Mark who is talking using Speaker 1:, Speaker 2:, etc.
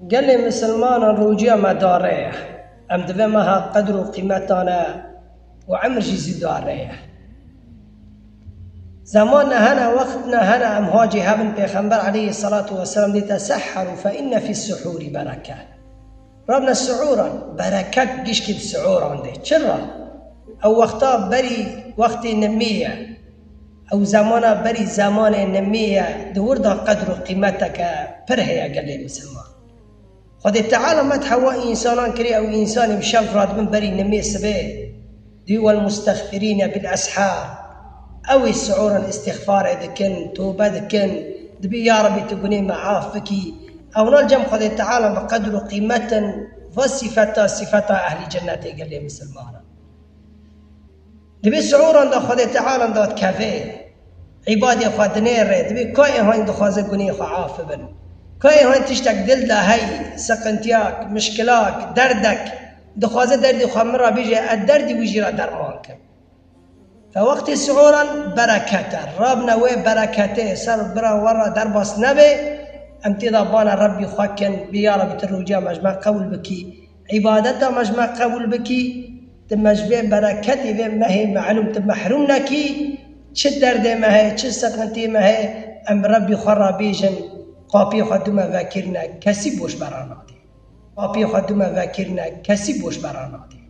Speaker 1: قال لي مسلمان الروجية مداريه ام دفع مها قدر وقيمتنا وعمر جيزي داريه زماننا هنا وقتنا هنا ام هاجي هابن پیغمبر عليه الصلاة والسلام دي تسحروا فإن في السحور بركة ربنا السعورا بركات جيش كده سعورا دي چرا او وقتا بري وقت النمية او زمانا بري زمان النمية دور دا قدر وقيمتك برهي قال لي مسلمان خد تعالى ما تحوى إنسانان كري أو إنسان بشاف راد من بري نمي سبيه ديو المستغفرين بالأسحار أو السعور الاستغفار إذا كان توبة إذا كان دبي يا ربي تقولي معافكي أو نرجم خد تعالى بقدر قيمة وصفة أهل الجنة قال لي مسلمان دبي سعورا دا خد تعالى دا كافيه عبادي خد نير دبي كوي هاي دخوازة قني خعافبن كاي هون تشتاق دل ده هاي سقنتياك مشكلاك دردك دخوازه دردي خمرة بيجي الدردي بيجي را درمانك فوقت سعورا بركته ربنا وي بركته سر برا ورا درباس نبي امتدى بانا ربي خاكن بيا ربي تروجا مجمع قول بكي عبادته مجمع قول بكي تمجبه بركتي ذي ما هي معلوم تمحروم نكي چه درده ما هي چه سقنتي ما هي ام ربي خرا بيجن قاپی خودم وکرنه کسی بوش براناده قاپی خودم وکرنه کسی بوش براناده